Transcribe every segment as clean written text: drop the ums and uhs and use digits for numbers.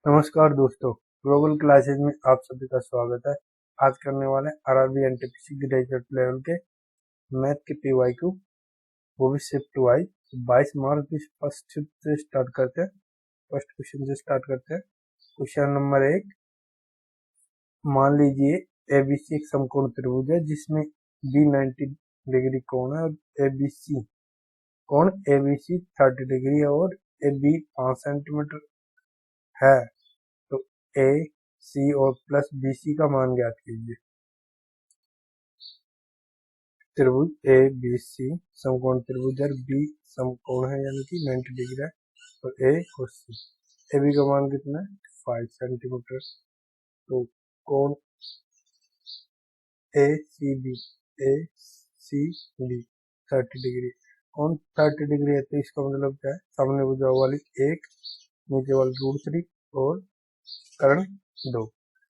नमस्कार दोस्तों, global classes में आप सभी का स्वागत है। आज करने वाले आरआरबी एनटीपीसी ग्रेजुएट लेवल के मैथ के पीवाईक्यू, वो भी शिफ्ट वाइज 22 मार्च की फर्स्ट शिफ्ट से स्टार्ट करते हैं। फर्स्ट क्वेश्चन से स्टार्ट करते हैं। क्वेश्चन नंबर 1, मान लीजिए एबीसी एक समकोण त्रिभुज है जिसमें बी 90 डिग्री कोण है और एबीसी कोण एबीसी 30 डिग्री है और एबी 5 सेंटीमीटर है। तो ए सी और प्लस बी सी का मान ज्ञात कीजिए। त्रिभुज ए बी सी समकोण त्रिभुज है, बी समकोण है यानी कि 90 डिग्री है और ए और सी। ए बी का मान कितना है? 5 सेंटीमीटर। तो कोण ए सी बी 30 डिग्री। कोण 30 डिग्री है तो इसका मतलब क्या है? सामने भुजा वाली 1, नीचे वाली √3 और कर्ण 2।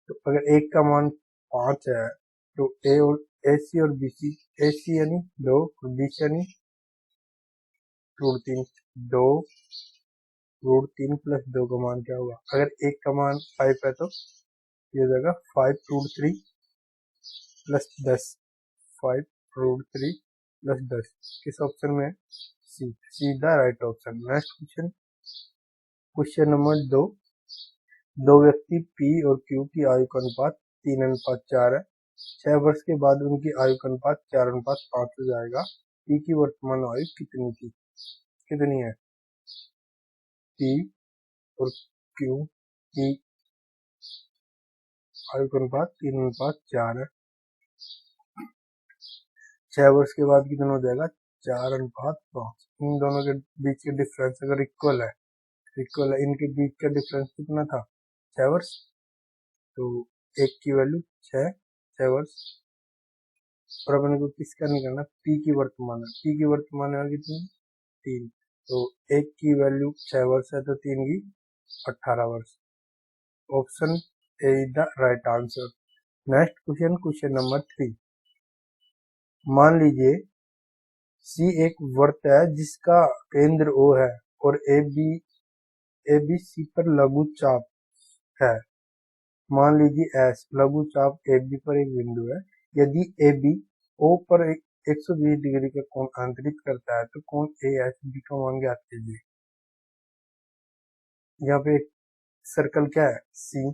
तो अगर एक का मान 5 है तो ए सी और बी सी, ए सी यानी 2 और बी सी यानी √3। 2 √3 प्लस 2 का मान क्या होगा? अगर एक का मान 5 है तो ये हो जाएगा 5 √3 प्लस 10। 5 √3 प्लस 10 किस ऑप्शन में? सी, सीधा right option. Next question, question number 2, दो व्यक्ति पी और क्यू की आयु का अनुपात 3:4 है। 6 वर्ष के बाद उनकी आयु का अनुपात 4:5 हो जाएगा। पी की वर्तमान आयु कितनी है? पी और क्यू की आयु का अनुपात 3:4 है। 6 वर्ष के बाद कितना हो जाएगा? 4:5। इन दोनों के बीच के डिफरेंस अगर इक्वल है, इनके बीच का डिफरेंस कितना था? 6 वर्ष। तो एक की वैल्यू 6 वर्ष। और अपने को किसका निकालना? पी की वर्तमान है। पी की वर्तमान है कितनी? 3। तो एक की वैल्यू 6 वर्ष है तो 3 की 18 वर्ष। Option A is the right answer. Next question, question number 3, मान लीजिए सी एक वृत्त है जिसका केंद्र O है और ए बी सी पर लघु चाप है। मान लीजिए एस लघु चाप ए बी पर एक बिंदु है। यदि ए बी O पर 120 डिग्री का कोण अंतरित करता है तो कोण ए एस बी का मान ज्ञात कीजिए। यहाँ पे एक सर्कल क्या है? सी।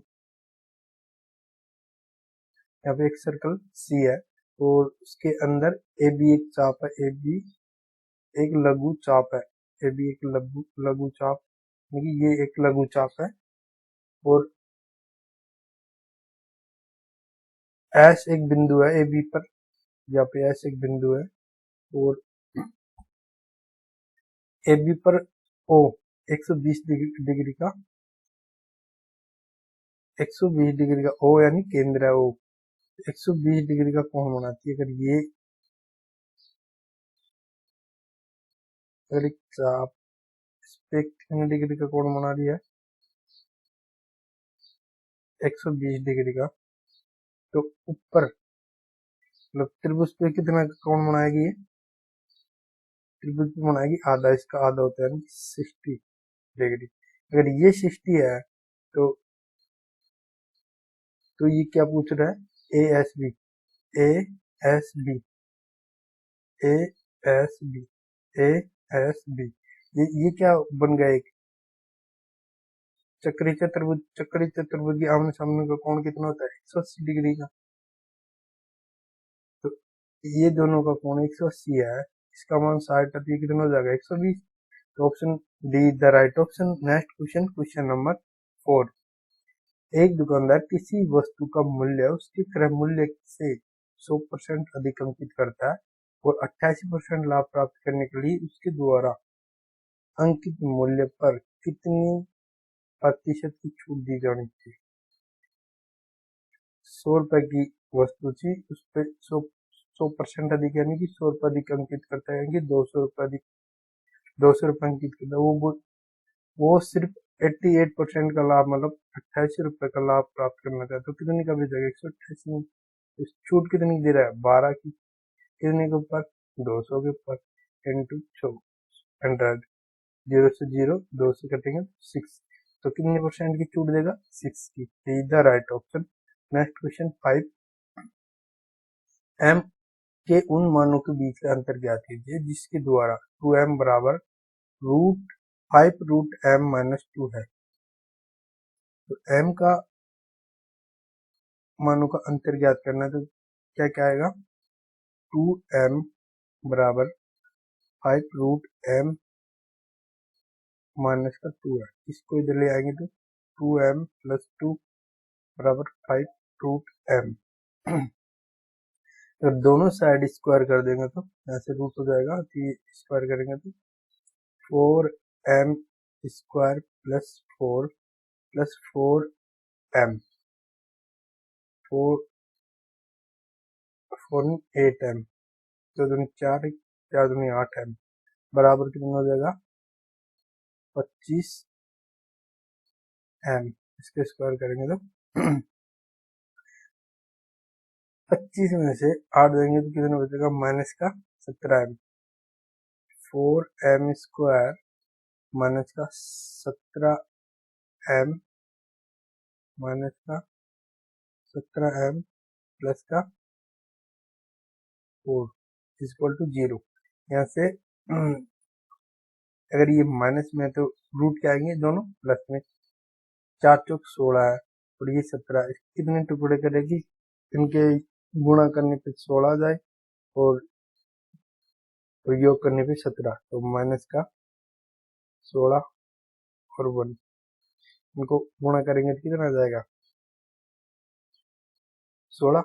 यहाँ पे एक सर्कल सी है और उसके अंदर ए बी एक चाप है। ए बी एक लघु चाप है। ए बी एक लघु चाप, ये एक लघु चाप है और एस एक बिंदु है ए बी पर। यहाँ पे एस एक बिंदु है और ए बी पर ओ 120 डिग्री का 120 डिग्री का ओ यानी केंद्र है। ओ 120 डिग्री का कोण बनाती है। अगर एक चाप इस पे कितने डिग्री का कोण बना रही है? 120 डिग्री का। तो ऊपर मतलब त्रिभुज पे कितना कोण बनाएगी? ये त्रिभुज पे बनाएगी आधा, इसका आधा होता है 60 डिग्री। अगर ये 60 है तो ये क्या पूछ रहा है? A S B, A S B, A S B, A S B, ये क्या बन गया? एक चक्री चतुर्भुज। चक्री चतुर्भुज की आमने सामने का कोण कितना होता है? 180 डिग्री का। तो ये दोनों का कोण 180 है, इसका मान 60 है तो ये कितना हो जाएगा? 120। तो option D is the right option. Next question, question number 4, एक दुकानदार किसी वस्तु का मूल्य उसके क्रय मूल्य से 100% अधिक अंकित करता है और 88% लाभ प्राप्त करने के लिए उसके द्वारा अंकित मूल्य पर कितनी प्रतिशत की छूट दी जानी चाहिए? 100 रुपए की वस्तु थी, उस पर 100% अधिक यानी कि 100 रुपए अधिक अंकित करता है, यानी कि 200 रुपए अंकित करता है। वो सिर्फ 88% का लाभ, मतलब 88 रुपए का लाभ प्राप्त करना चाहता है। तो कितने का भेजेगा? 188 में छूट कितनी दे रहा है? 12 की। कितने के ऊपर? 200 के ऊपर इंटू 100। 0 से 0, 2 से कटेंगे 6। तो कितने परसेंट की छूट देगा, 60। Is the right option. Next question 5, m के उन मानों के बीच का अंतर ज्ञात कीजिए जिसके द्वारा 2m बराबर रूट 5 रूट m माइनस 2 है। तो m का मानों का अंतर ज्ञात करना है, तो क्या क्या आएगा, 2m बराबर 5 रूट m माइनस का 2 है। इसको इधर ले आएंगे तो 2m प्लस 2 बराबर 5 रूट m। अगर दोनों साइड स्क्वायर कर देंगे तो यहाँ से रूट हो जाएगा, तो ये स्क्वायर करेंगे तो 4m square plus 4 plus 4m 4 4 8m, तो दूनी 4 4 दूनी 8m बराबर कितना हो जाएगा, 25m। इसके स्क्वायर करेंगे तो 25 में से 8 देंगे तो कितना बचेगा, माइनस का 17m। 4m स्क्वायर माइनस का 17m माइनस का 17m प्लस का 4 इक्वल टू 0। यहाँ से अगर ये माइनस में है तो रूट क्या आएंगे, दोनों प्लस में। 4 चौक 16 है और ये 17, कितने टुकड़े करेगी, इनके गुणा करने पे 16 जाए और योग करने पे 17, तो माइनस का 16 और 1, इनको गुणा करेंगे तो कितना आ जाएगा, 16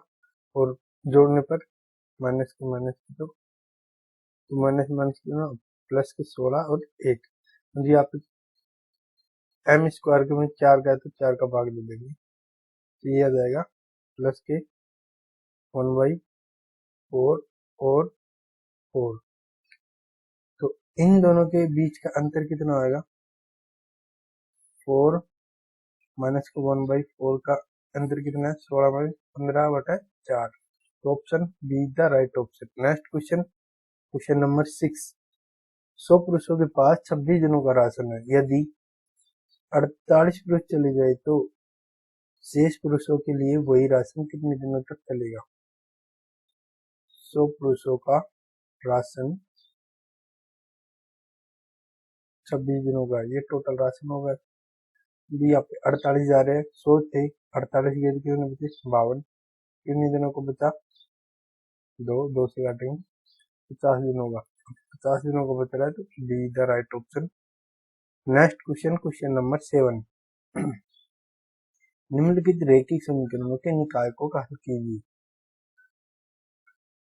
और जोड़ने पर माइनस के माइनस की, तो माइनस माइनस कितना, प्लस के 16 और 8। जी आप m स्क्वायर के में 4 का है तो 4 का भाग दे देंगे, तो ये आ जाएगा प्लस के 1/4 और 4। तो इन दोनों के बीच का अंतर कितना आएगा, 4 माइनस को 1/4 का अंतर कितना है, 16/15/4। तो option be the right option. Next question, question number 6, 100 पुरुषों के पास 26 जनों का राशन है, यदि 48 पुरुष चले गए तो शेष पुरुषों के लिए वही राशन कितने दिनों तक चलेगा। 100 पुरुषों का राशन 26 दिनों का, ये टोटल राशन होगा। भी यहाँ पे 48 जा रहे हैं, 100 थे, 48 गए कितने बचे, 52। कितने दिनों को बचा, 2 से काटेंगे 50 दिनों का, 50 दिनों को बच रहा है, तो be the right option. Next question, question number 7, निम्नलिखित रैखिक समीकरणों के निकायकों का हल कीजिए।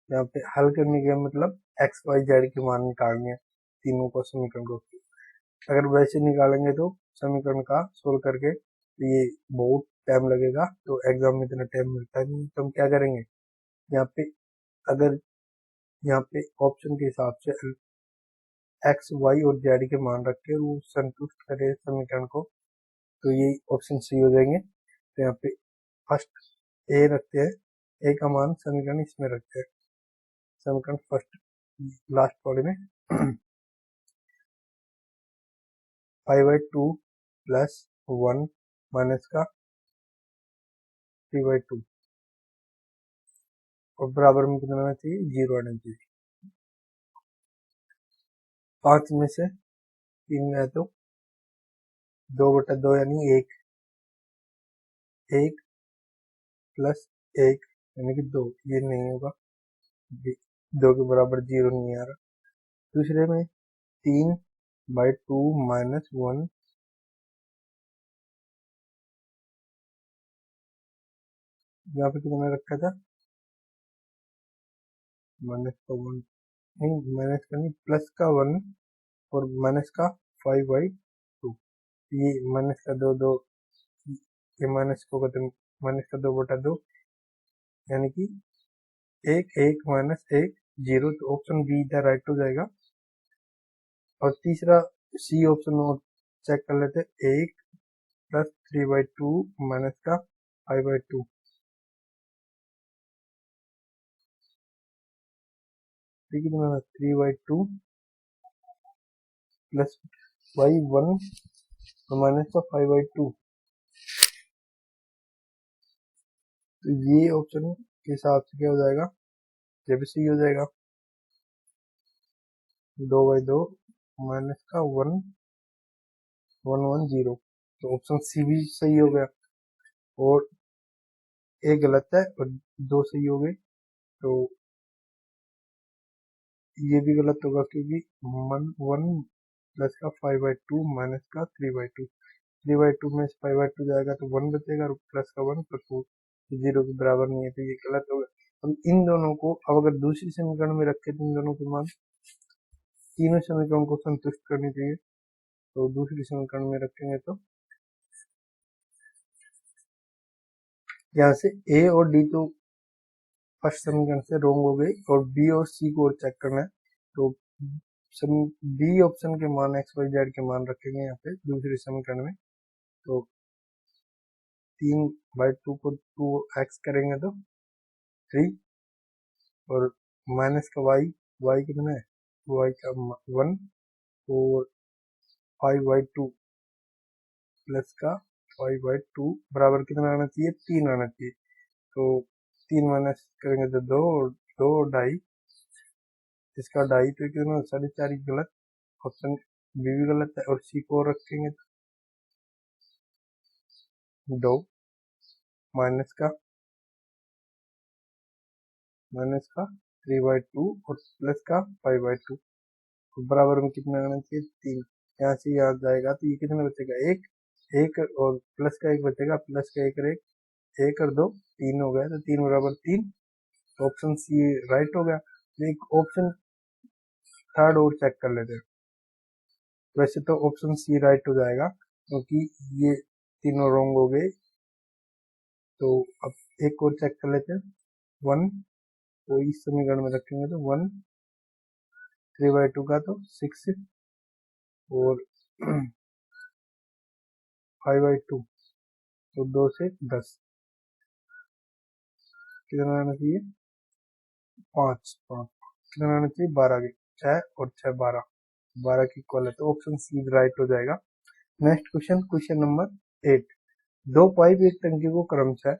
यहाँ पे हल करने का मतलब एक्स वाई जेड के मान निकालने, तीनों को समीकरण को। अगर वैसे निकालेंगे तो समीकरण का सोल्व करके तो ये बहुत टाइम लगेगा, तो एग्जाम में इतना टाइम मिलता नहीं, तो हम क्या करेंगे, यहाँ पे अगर यहाँ पे ऑप्शन के हिसाब से एक्स वाई और जेड के मान रख के वो संतुष्ट करे समीकरण को, तो ये ऑप्शन सी हो जाएंगे। तो यहाँ पे फर्स्ट ए रखते हैं, ए का मान समीकरण इसमें रखते हैं, समीकरण फर्स्ट लास्ट वाले में 5/2 प्लस 1 माइनस का 3/2 और बराबर में कितना आना चाहिए, 0 आना चाहिए। 5 में से 3 में है तो 2/2 यानी 1 प्लस 1 यानी कि 2, ये नहीं होगा, 2 के बराबर 0 नहीं आ रहा। दूसरे में 3/2 माइनस 1, यहाँ पे कितना रखा था, माइनस का 1 नहीं, माइनस का नहीं, प्लस का 1 और माइनस का 5/2, ये माइनस का 2 ये माइनस को माइनस का 2/2 यानी कि 1 माइनस 1 0, तो ऑप्शन बी द राइट हो जाएगा। और तीसरा सी ऑप्शन और चेक कर लेते, 1 प्लस 3/2 माइनस का 5/2, कितना 3/2 प्लस 1 तो माइनस का 5/2, तो ये ऑप्शन के हिसाब से क्या हो जाएगा, ये भी सही हो जाएगा। 2/2 माइनस का 110, तो ऑप्शन सी भी सही हो गया, और एक गलत है और दो सही हो गए, तो ये भी गलत होगा क्योंकि 1 प्लस का 5/2 माइनस का 3/2, 3/2 में 5/2 जाएगा तो 1 बचेगा, और प्लस का 1 प्लस 4 0 के बराबर नहीं है, तो ये गलत होगा। हम इन दोनों को अब अगर दूसरी समीकरण में रखें तो इन दोनों के मान तीनों समीकरण को संतुष्ट करनी चाहिए, तो दूसरी समीकरण में रखेंगे तो यहाँ से ए और डी तो फर्स्ट समीकरण से रोंग हो गई, और बी और सी को और चेक करना है, तो बी ऑप्शन के मान एक्स वाई जेड के मान रखेंगे यहाँ पे दूसरे समीकरण में, तो 3/2 को 2x करेंगे तो 3, और माइनस का y कितना है, y का 1, और 5/2 प्लस का 5/2 बराबर कितना आना चाहिए, 3 आना चाहिए, तो 3 माइनस करेंगे तो 2, और 2 2.5, इसका 2.5 तो कितना 4.5 गलत, ऑप्शन बी भी गलत है, और सी को रखेंगे तो 2 माइनस का 3/2 और प्लस का 5/2, तो बराबर में कितना आना चाहिए, 3, यहाँ से यहाँ जाएगा तो ये कितना बचेगा, एक और प्लस का 1 बचेगा, प्लस का 1 और 1 और 2 3 हो गया, तो 3 बराबर 3, तो ऑप्शन सी राइट हो गया। एक ऑप्शन थर्ड और चेक कर लेते हैं, वैसे तो ऑप्शन सी राइट हो जाएगा क्योंकि ये तीनों रॉन्ग हो गए, तो अब एक और चेक कर लेते हैं, 1, तो इस समीकरण में रखेंगे तो 1 3/2 का तो 6, और 5/2 तो 2 से 10, कितना आना चाहिए, 5 कितना आना चाहिए, 12 के 6 और 6 12 की इक्वल है, तो ऑप्शन सी राइट हो जाएगा। नेक्स्ट क्वेश्चन नंबर 8, दो पाइप एक टंकी को क्रमशः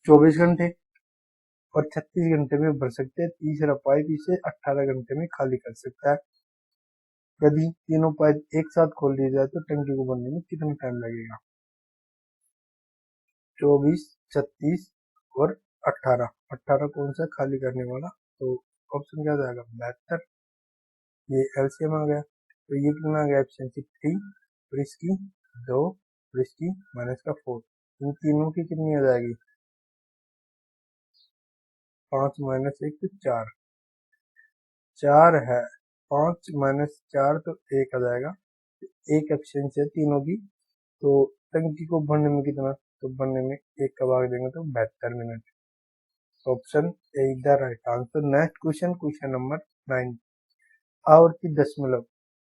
24 घंटे और 36 घंटे में भर सकते हैं, तीसरा पाइप इसे 18 घंटे में खाली कर सकता है। यदि तीनों पाइप एक साथ खोल दिए जाए तो टंकी को भरने में कितना टाइम लगेगा, 24, 36 और 18 कौन सा खाली करने वाला, तो ऑप्शन क्या जाएगा, 72, ये एलसीएम आ गया, तो ये कितना आ गया, एफिशिएंसी 3, और इसकी 2, और इसकी माइनस का 4, इन तीनों की कितनी आ जाएगी, 5 माइनस 1 तो 4 है, 5 माइनस 4 तो 1 आ जाएगा, एक एफिशिएंसी है तीनों की, तो टंकी को भरने में कितना, तो भरने में 1 का भाग देंगे तो 72 minute, option A is the right answer. Next question number 9, आवर्ती दशमलव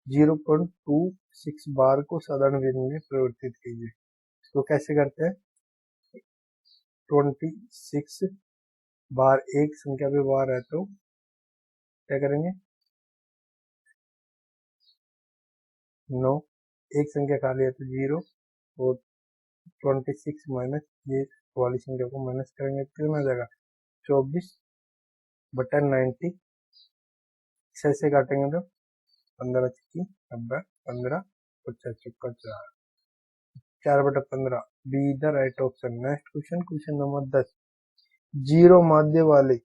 0.26 बार को साधारण व्यंजन में परिवर्तित कीजिए, तो कैसे करते हैं, 26 बार एक संख्या पे बार है तो क्या करेंगे, 9, एक संख्या खाली है तो 0, और 26 माइनस ये वाली संख्या को माइनस करेंगे तो कितना आ जाएगा, 24/90, 6 से काटेंगे तो 15 छक्की 90, 15 और 6 चौका 4, 4/15 be the right option. Next question number 10, zero माध्य वाले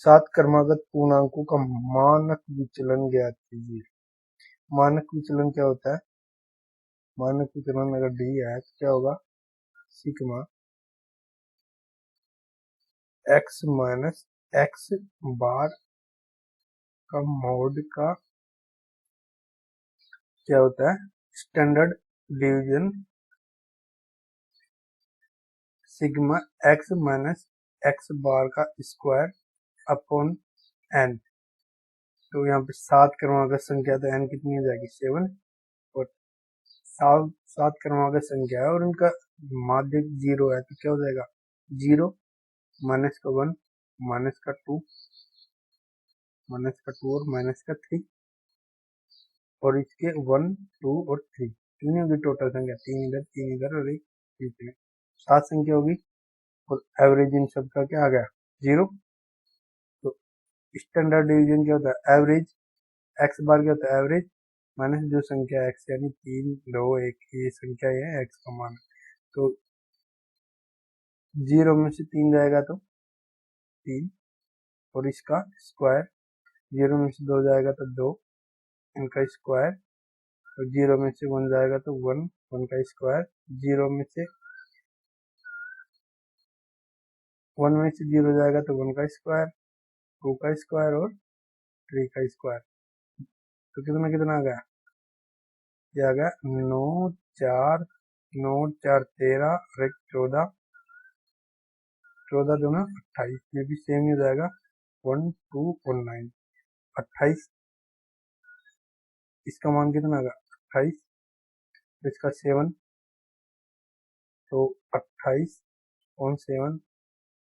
7 क्रमागत पूर्णांकों का मानक विचलन ज्ञात कीजिए। मानक विचलन क्या होता है, मानक विचलन अगर डी है तो क्या होगा, sigma x minus x bar का मोड का क्या होता है, standard division sigma x minus x bar का स्क्वायर अपॉन एन, तो यहाँ पे 7 क्रमागत संख्या तो एन कितनी हो जाएगी, 7, और 7 क्रमागत संख्या है और उनका माध्य 0 है तो क्या हो जाएगा, 0 माइनस का 1 माइनस का 2 और माइनस का 3, और इसके 1 2 और 3, कितनी होगी टोटल संख्या, 3 इधर और एक बीच में, 7 संख्या होगी। और एवरेज इन सब का क्या आ गया 0। तो स्टैंडर्ड डिवीजन क्या होता है, एवरेज एक्स बार क्या होता है, एवरेज माइनस जो संख्या एक्स, यानी 3 2 1 ये संख्या है एक्स का मान। तो 0 में से 3 जाएगा तो 3 और इसका स्क्वायर, 0 में से 2 जाएगा तो 2 इनका स्क्वायर, और 0 में से 1 जाएगा तो 1 1 का स्क्वायर, 0 में से 1 में से 0 जाएगा तो 1 का स्क्वायर, 2 का स्क्वायर और 3 का स्क्वायर। तो कितना कितना आ गया, ये आ गया 9 4 9 4 13 और एक 14 14 दूना 28, ये भी सेम ही हो जाएगा 1 2 और 9 28। इसका मान कितना आएगा 28, इसका 7, तो 28 और 7,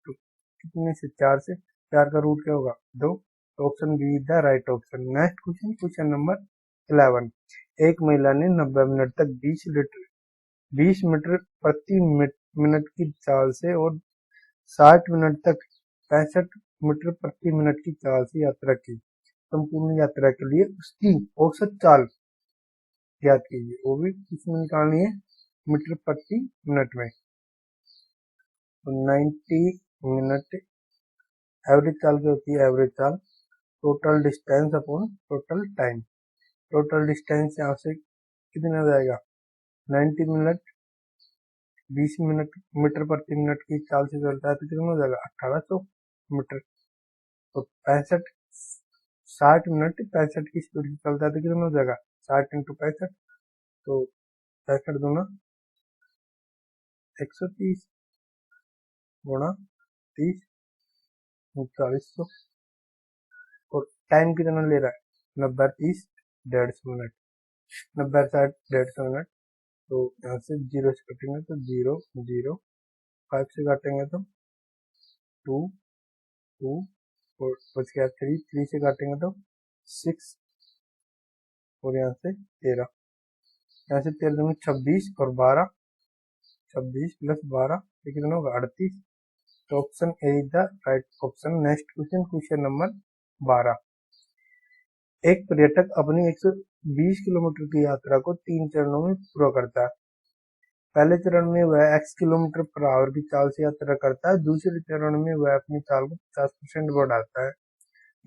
तो कितने से 4 से, 4 का रूट क्या होगा 2। तो option B is the right option. Next question, question number 11। एक महिला ने 90 मिनट तक 20 मीटर प्रति मिनट की चाल से और 60 मिनट तक 65 मीटर प्रति मिनट की चाल से यात्रा की। संपूर्ण यात्रा के लिए उसकी औसत चाल ज्ञात कीजिए। वो भी किसमें निकालनी है, मीटर प्रति मिनट में। तो 90 मिनट एवरेज चाल क्या होती है, एवरेज चाल total distance upon total time. Total distance यहाँ से कितना जाएगा 90 मिनट 20 मिनट मीटर प्रति मिनट की चाल से चलता है तो कितना हो जाएगा 1800 मीटर। तो 60 मिनट 65 की स्पीड से चलता है तो कितना हो जाएगा 60 इंटू 65, तो 65 दूना 130 गुणा 30 4000। और टाइम कितना ले रहा है 90 30 150 मिनट, 90 60 150 मिनट। तो यहाँ से 0 से काटेंगे तो 0 0, 5 से काटेंगे तो 2 2 और बच गया 3 3 से काटेंगे तो 6 और यहाँ से 13, यहाँ से 13 में 26 और 12, 26 प्लस 12 ये कितना होगा 38। तो option A is the right option. Next question, question number 12। एक पर्यटक अपनी 120 किलोमीटर की यात्रा को 3 चरणों में पूरा करता है। पहले चरण में वह x किलोमीटर पर आवर की चाल से यात्रा करता है। दूसरे चरण में वह अपनी चाल को 50% बढ़ाता है।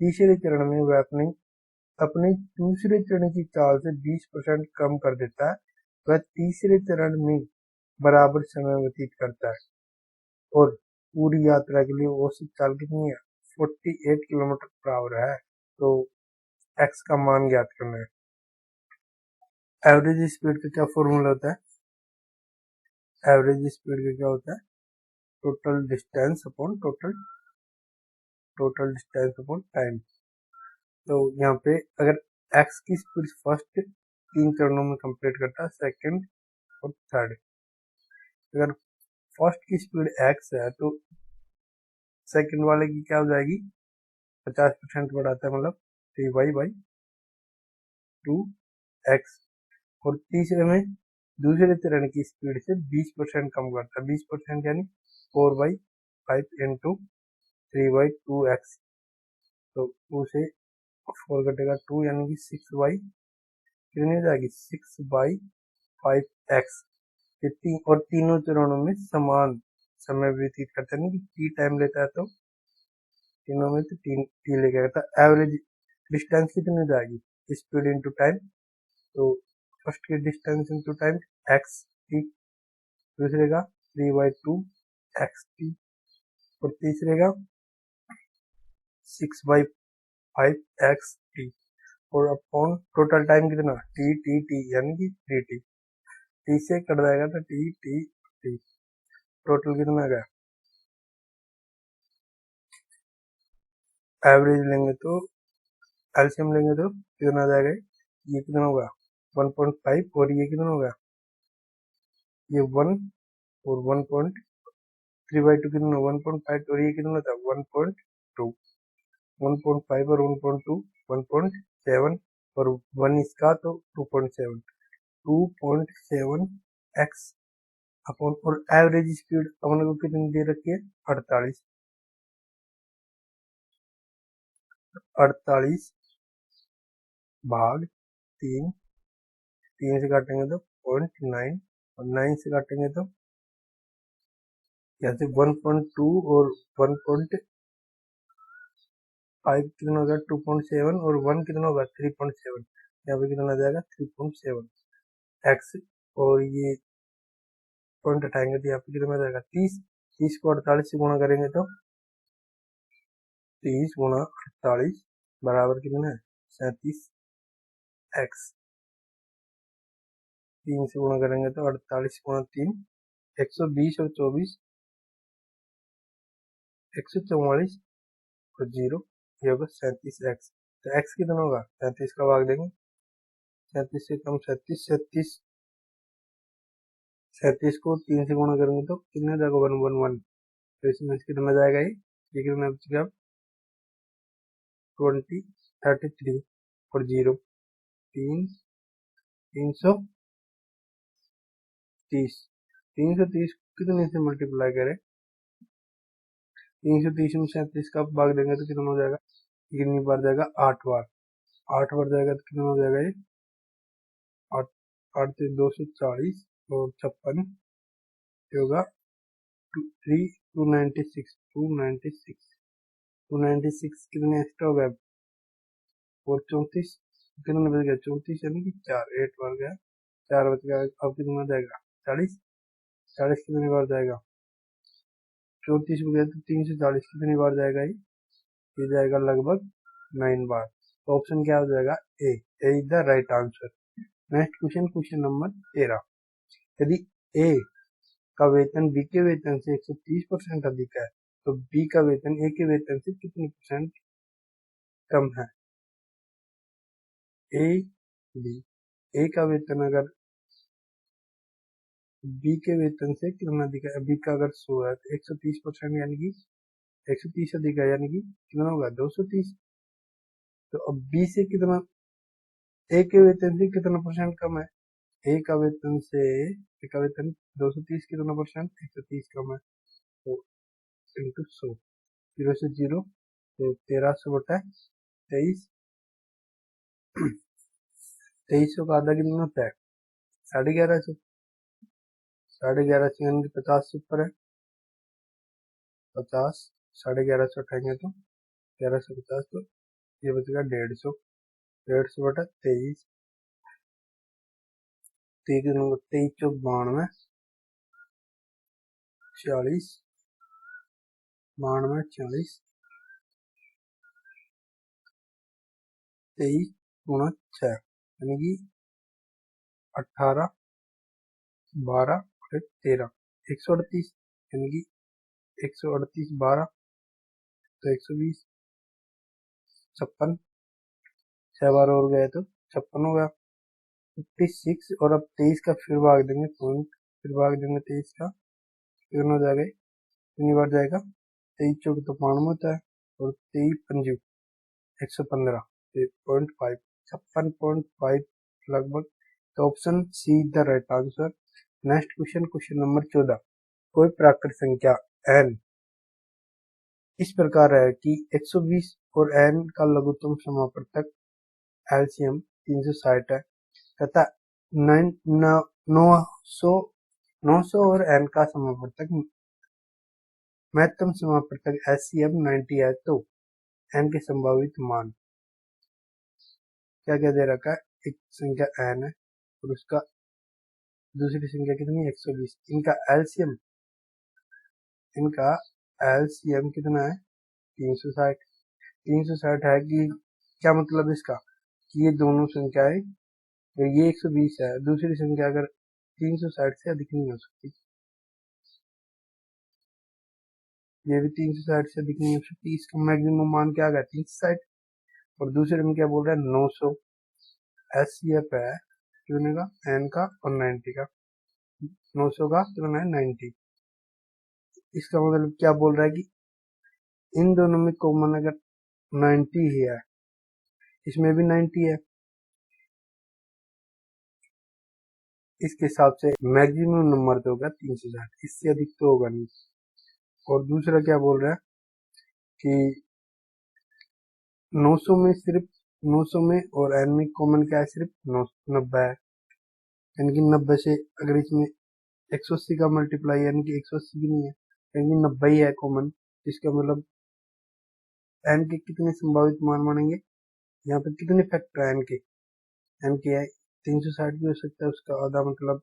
तीसरे चरण में वह अपनी दूसरे चरण की चाल से 20% कम कर देता है। वह तीसरे चरण में बराबर समय व्यतीत करता है और पूरी यात्रा के लिए औसत चाल कितनी है 48 किलोमीटर पर आवर है। तो x का मान ज्ञात करना है। एवरेज स्पीड का क्या फॉर्मूला होता है, एवरेज स्पीड का क्या होता है total distance upon total distance upon time. तो यहाँ पे अगर x की स्पीड फर्स्ट 3 चरणों में कंप्लीट करता है, सेकंड और थर्ड। अगर फर्स्ट की स्पीड x है तो सेकंड वाले की क्या हो जाएगी 50% बढ़ाता है, मतलब 3y/2x। और तीसरे में दूसरे चरण की स्पीड से 20% कम करता है, 20% यानी 4/5 इंटू 3/2x। तो 2 से 4 कटेगा 2 यानी कि 6y कितनी हो जाएगी 6/5x। और तीनों चरणों में समान समय व्यतीत करता है, नहीं कि t टाइम लेता है तो तीनों में तो t लेगा। तो एवरेज डिस्टेंस कितनी हो जाएगी स्पीड इंटू टाइम। तो फर्स्ट की distance into time x t, दूसरे का 3/2 xt और तीसरे का 6/5 xt। और अपॉन टोटल टाइम कितना t यानी कि 3t, t से कट जाएगा तो t टोटल कितना आ गया। एवरेज लेंगे तो एलसीएम लेंगे तो कितना आ जाएगा, ये कितना होगा 1.5 और ये कितना होगा ये 1 और 1.3/2 कितना 1.5 और ये कितना था 1.2, 1.5 और 1.2 1.7 और 1 इसका तो 2.7। 2.7 x अपॉन, और एवरेज स्पीड अपने को कितनी दे रखी है 48 भाग 3, 3 से काटेंगे तो 0.9 और 9 से काटेंगे तो यहाँ से 1.2 और 1.5 कितना होगा 2.7 और 1 कितना होगा 3.7, यहाँ पे कितना आ जाएगा 3.7 x, और ये पॉइंट हटाएंगे तो यहाँ पे कितना आ जाएगा 30, 30 को 48 से गुणा करेंगे तो 30 गुणा 48 बराबर कितना है 37 x, 3 से गुणा करेंगे तो 48 गुणा 3 120 और 24 144 और 0, ये होगा 37 x। तो x कितना होगा 37 का भाग देंगे, 37 से कम 37, 37 को 3 से गुणा करेंगे तो कितना जाएगा 111, तो इसमें कितना जाएगा ये कितना बचेगा 20, 33 और 0 330, 330 कितने से मल्टीप्लाई करें 330 में 37 का भाग देंगे तो कितना हो जाएगा, कितनी बार जाएगा 8 बार, 8 बार जाएगा तो कितना हो जाएगा ये 8, 8 से 240 और 56 होगा 296 कितने एक्स्ट्रा हो गया और 34 कितने बच गया 34 यानी कि 4, 8 बार गया 4 बच गया, अब कितना जाएगा 40, 40 कितनी बार जाएगा 34 हो गया तो 340 कितनी बार जाएगा ये जाएगा लगभग 9 बार। तो ऑप्शन क्या हो जाएगा A is the right answer. Next question, question number 13, यदि ए का वेतन बी के वेतन से 130% अधिक है तो बी का वेतन ए के वेतन से कितनी % कम है। ए बी, ए का वेतन अगर बी के वेतन से कितना अधिक है, बी का अगर 100 है तो 130% यानी कि 130 अधिक है यानी कि कितना होगा 230। तो अब बी से कितना, ए के वेतन से कितना % कम है, ए का वेतन से ए का वेतन 230 कितना %, 130 कम है तो इंटू 100, 0 से 0 तो 1300 बटा 23, 2300 का आधा कितना होता है 1150, 1150 यानी कि 50 से ऊपर है, 50 1150 उठाएंगे तो 1150, तो ये बचेगा 150, 150 बटा 23, 23 चौक 92, 40, 92 40, 23 गुणा 6 यानी कि 18, 12 और 13, 138 यानी कि 138 12 तो 120, 56, 6 बार और गए तो 56 होगा 56, और अब 23 का फिर भाग देंगे पॉइंट, फिर भाग देंगे 23 का, कितना हो जाएगा कितनी बार जाएगा 23 चौक तो 92 होता है और 23 पंजू 115, 0.5, 56.5 लगभग। तो option see the right answer. Next question, question number 14, कोई प्राकृत संख्या n इस प्रकार है कि 120 और n का लघुत्तम समापवर्तक एलसीएम 360 है तथा 900 और n का समापवर्तक महत्तम समापवर्तक एचसीएम 90 है, तो n के संभावित मान क्या क्या दे रखा है, एक संख्या n है और उसका दूसरी संख्या कितनी 120, इनका एलसीएम कितना है 360, 360 है कि क्या मतलब इसका कि ये दोनों संख्याएं, तो ये 120 है, दूसरी संख्या अगर 360 से अधिक नहीं हो सकती, ये भी 360 से अधिक नहीं हो सकती, इसका मैक्सिमम मान क्या आ गया 360, और दूसरे में क्या बोल रहा है 900, एचसीएफ है कितने का n का और 90 का, 900 का कितना है 90, इसका मतलब क्या बोल रहा है कि इन दोनों में कॉमन अगर 90 ही है, इसमें भी 90 है, इसके हिसाब से मैक्सिमम नंबर तो होगा 360, इससे अधिक तो होगा नहीं। और दूसरा क्या बोल रहा है कि 900 में सिर्फ 900 में और n में कॉमन क्या है, सिर्फ 90 है। यानी कि 90 से अगर इसमें 180 का मल्टीप्लाई यानी कि 180 भी नहीं है, यानी कि 90 ही है कॉमन। इसका मतलब n के कितने संभावित मान मानेंगे, यहाँ पे कितने फैक्टर है n के है 360 भी हो सकता है, उसका आधा मतलब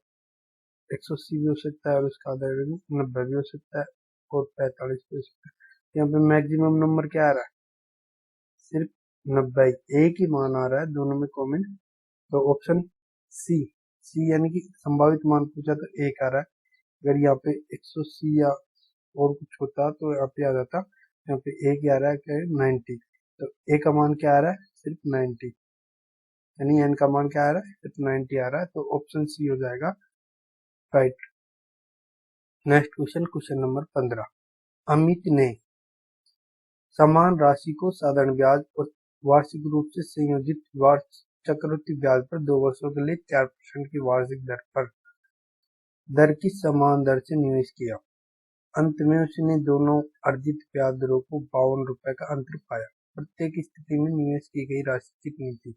180 भी हो सकता है, और उसका आधा 90 भी हो सकता है, और 45 भी हो सकता है। यहाँ पे मैक्सिमम नंबर क्या आ रहा है, सिर्फ 90, एक ही मान आ रहा है दोनों में कॉमन। तो ऑप्शन सी यानी कि संभावित मान पूछा तो एक आ रहा है। अगर यहाँ पे 180 या और कुछ होता तो यहाँ पे आ जाता, यहाँ पे एक ही आ रहा है क्या है 90, तो ए का मान क्या आ रहा है, सिर्फ 90, यानी एन का मान क्या आ रहा है, सिर्फ 90 आ रहा है। तो ऑप्शन सी हो जाएगा right. Next question, question number 15। Amit ने समान राशि को साधारण ब्याज और वार्षिक रूप से संयोजित चक्रवृद्धि ब्याज पर 2 वर्षों के लिए 4% की वार्षिक दर की समान दर से निवेश किया। अंत में उसने दोनों अर्जित ब्याज दरों को 52 रुपए का अंतर पाया। प्रत्येक स्थिति में निवेश की गई राशि कितनी थी।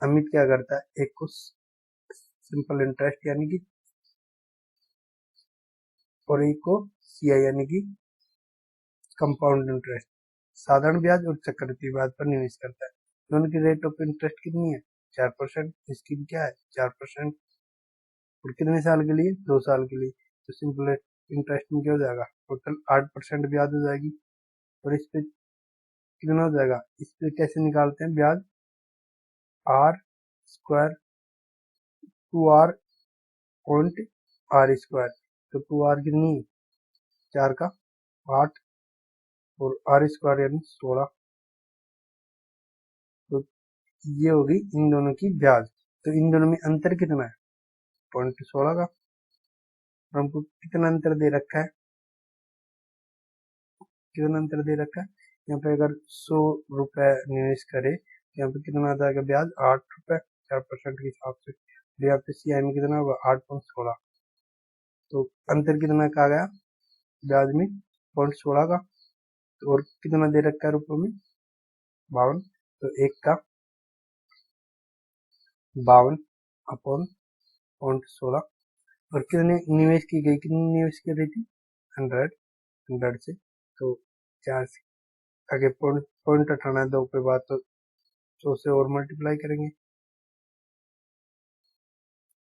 अमित क्या करता है, एक को सिंपल इंटरेस्ट यानी कि, और एक को सीआई यानी कि कंपाउंड इंटरेस्ट, साधारण ब्याज और चक्रवृद्धि ब्याज पर निवेश करता है। दोनों की रेट ऑफ इंटरेस्ट कितनी है, 4%। इसकी भी क्या है 4%, और कितने साल के लिए, 2 साल के लिए। तो सिंपल इंटरेस्ट में क्या हो जाएगा, टोटल 8% ब्याज हो जाएगी। और इस पे कितना हो जाएगा, इस पे कैसे निकालते हैं ब्याज, r square 2r point r square. तो 2r कितनी, 4 का 8, और आर स्क्वायर यानी 16। तो ये होगी इन दोनों की ब्याज। तो इन दोनों में अंतर कितना है, 0.16 का। हमको कितना अंतर दे रखा है, कितना अंतर दे रखा है, यहाँ पे अगर 100 रुपए निवेश करे तो यहाँ पे कितना आ जाएगा ब्याज, 8 रुपए 4% के हिसाब से। यहाँ पे सीआई में कितना होगा, 8.16। तो अंतर कितना का आ गया ब्याज में, 0.16 का। तो और कितना दे रखा है रुपये में, 52। तो एक का 52 अपॉन 0.16। और कितने निवेश की गई, कितनी निवेश की गई थी, 100 से। तो 4 से आगे पॉइंट हटाना है 2 पे बाद, तो 100 से और मल्टीप्लाई करेंगे।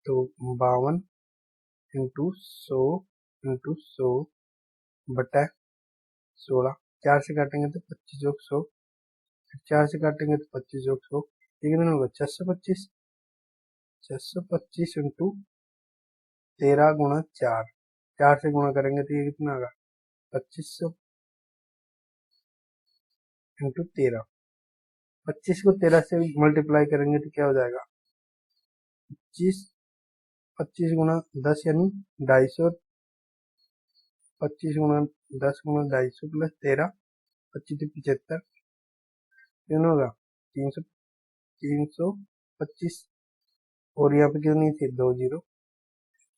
तो 52 इंटू 100 बटा 16। 4 से काटेंगे तो 25 + 100, 4 से काटेंगे तो 25 + 100, ये कितना होगा 625। 625 इंटू 13 गुणा 4, 4 से गुणा करेंगे तो ये कितना होगा 2500 इंटू 13। 25 को 13 से मल्टीप्लाई करेंगे तो क्या हो जाएगा 25 गुणा 10 यानी 250, 25 गुणा 10 गुणा 250 प्लस 13, 25 से 75, कितना होगा 325। और यहाँ पे कितनी थी 2 जीरो।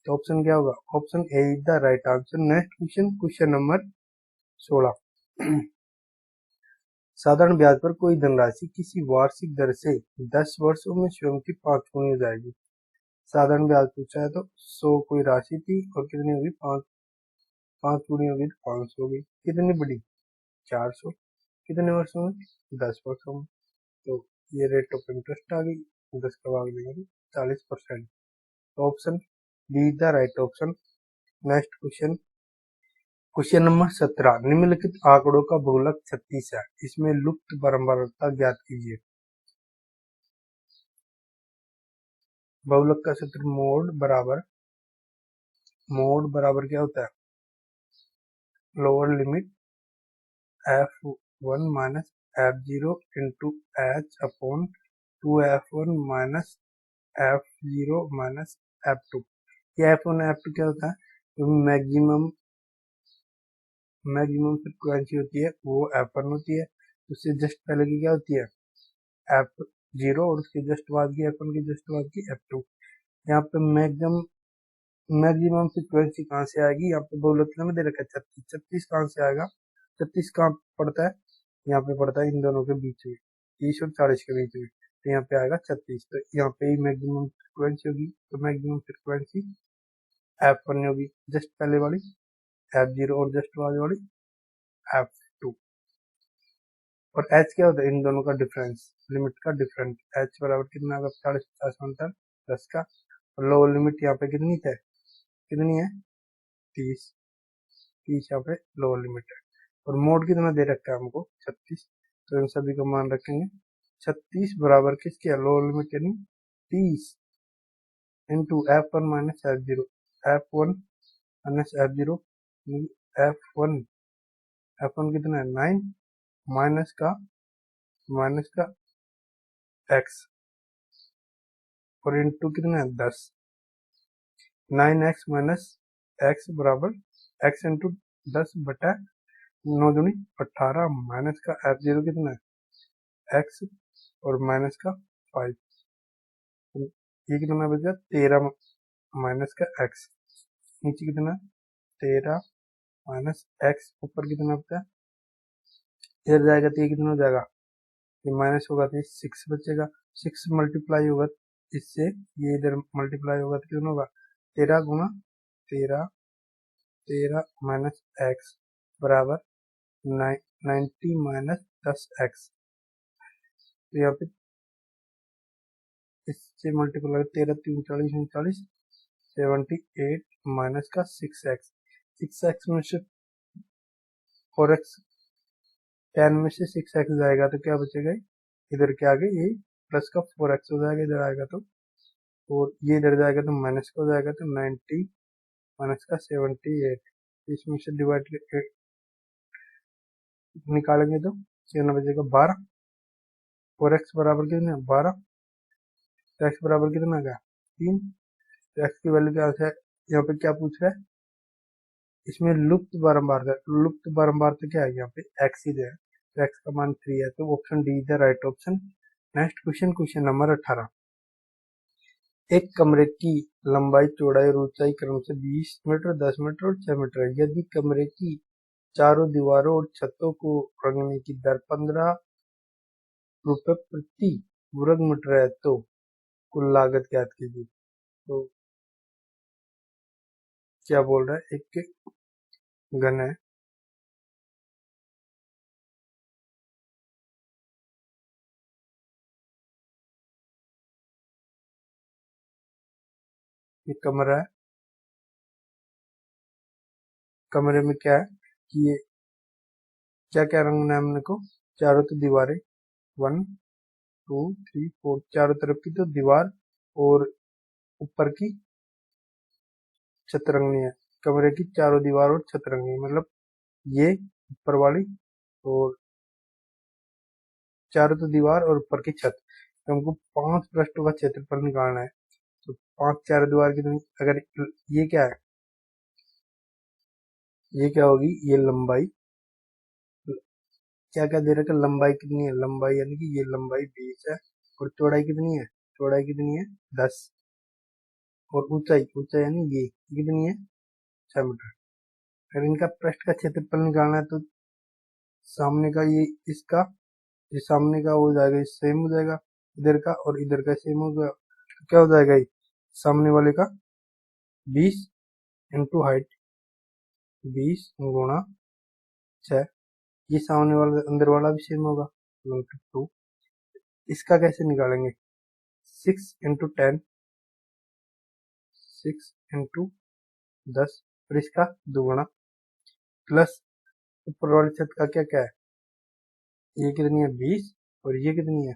तो ऑप्शन क्या होगा, option A is the right answer. Next question, question number 16। साधारण ब्याज पर कोई धनराशि किसी वार्षिक दर से 10 वर्षों में स्वयं की 5 गुनी हो जाएगी। साधारण ब्याज पूछा है तो 100 कोई राशि थी और कितनी होगी 5 गुनी होगी तो 500 होगी। कितनी बड़ी 400, कितने वर्षों में 10 वर्षों में। तो ये रेट ऑफ इंटरेस्ट आ गई, 10 का भाग देंगे 40%। तो option be the right option. Next question, question number 17। निम्नलिखित आंकड़ों का बहुलक 36 है, इसमें लुप्त बारंबारता ज्ञात कीजिए। बहुलक का सूत्र मोड बराबर क्या होता है, lower limit f1 minus f0 into h upon 2f1 minus f0 minus f2। ये f1 f2 क्या होता है, जो मैक्सिमम फ्रिक्वेंसी होती है वो f1 होती है, उससे जस्ट पहले की क्या होती है F0 और उसके जस्ट बाद की F1 की जस्ट बाद की F2। यहाँ पे मैक्सिमम फ्रिक्वेंसी कहाँ से आएगी, यहाँ पे बहुलक में दे रखा है 36, 36 कहाँ से आएगा, 36 कहाँ पड़ता है, यहाँ पे पड़ता है इन दोनों के बीच में, 30 और 40 के बीच में, तो यहाँ पे आएगा 36, तो यहाँ पे ही मैक्सिमम फ्रिक्वेंसी होगी, तो मैक्सिमम फ्रिक्वेंसी F1 होगी जस्ट पहले वाली, F0 और जस्ट बाद वाली F2। और H क्या होता है, इन दोनों का डिफरेंस, लिमिट का डिफरेंस, H बराबर कितना होगा, 40 50 अंतर 10 का, और लोअर लिमिट यहाँ पे कितनी है, कितनी है 30, 30 यहाँ पे लोअर लिमिट है, और मोड कितना दे रखा है हमको 36, तो इन सभी को मान रखेंगे 36 बराबर किसके, लोअर लिमिट यानी 30 into F1 minus F0, F1 minus F0, F1 F1 कितना है 9 माइनस का x और इंटू कितना है 10, 9x माइनस x बराबर x इंटू 10 बटा 9 दूनी 18 माइनस का F0 कितना है x और माइनस का 5, ये कितना बचा 13 माइनस का x, नीचे कितना 13 माइनस x, ऊपर कितना बचा, इधर जाएगा तो ये कितना हो जाएगा, ये माइनस होगा तो 6 बचेगा, 6 मल्टीप्लाई होगा इससे, ये इधर मल्टीप्लाई होगा तो कितना होगा 13 गुना 13, 13 माइनस एक्स बराबर 90 माइनस 10x, तो यहाँ पे इससे मल्टीप्लाई 13 3 40 39 78 माइनस का 6x, 6x में से 4x 10 में से 6x जाएगा तो क्या बचेगा, इधर के आगे ये प्लस का 4x हो जाएगा, इधर आएगा तो, और ये इधर जाएगा तो माइनस का हो जाएगा, तो 90 माइनस का 78, इसमें से डिवाइड निकालेंगे तो कितना बचेगा 12, और x बराबर कितना है 12, तो x बराबर कितना का 3, तो x की वैल्यू क्या है, यहाँ पे क्या पूछ रहा है, इसमें लुप्त बारंबार तो क्या है, यहाँ पे x ही है, तो x का मान 3 है, तो option D is the right option. Next question, question number 18, एक कमरे की लंबाई चौड़ाई और ऊंचाई क्रम से 20 मीटर 10 मीटर और 6 मीटर है, यदि कमरे की चारों दीवारों और छतों को रंगने की दर 15 रुपए प्रति वर्ग मीटर है, तो कुल लागत ज्ञात कीजिए। तो क्या बोल रहा है, एक घन है, एक कमरा है, कमरे में क्या है कि ये क्या क्या रंगना है हमने को, चारों तो दीवारें 1 2 3 4, चारों तरफ की तो दीवार और ऊपर की छत रंगनी है, कमरे की चारों दीवार और छत रंगनी है, मतलब ये ऊपर वाली और चारों तो दीवार और ऊपर की छत, तो हमको 5 पृष्ठों का क्षेत्रफल निकालना है, तो 5 चार दीवार की, अगर ये क्या है, ये क्या होगी, ये लंबाई, क्या क्या दे रखा है, लंबाई कितनी है, लंबाई यानी कि ये लंबाई 20 है, और चौड़ाई कितनी है, चौड़ाई कितनी है 10, और ऊंचाई, ऊंचाई यानी ये कितनी है 6 मीटर। अगर इनका पृष्ठ का क्षेत्रफल निकालना है तो सामने का ये इसका, ये सामने का हो जाएगा, सेम हो जाएगा इधर का, और इधर का सेम हो गया, तो क्या हो जाएगा, ये सामने वाले का 20 इंटू हाइट 20 गुणा 6, ये सामने वाला अंदर वाला भी सेम होगा 2, इसका कैसे निकालेंगे 6 इंटू 10, 6 इंटू 10, और इसका दुगुना प्लस ऊपर वाली छत का क्या क्या है, ये कितनी है 20, और ये कितनी है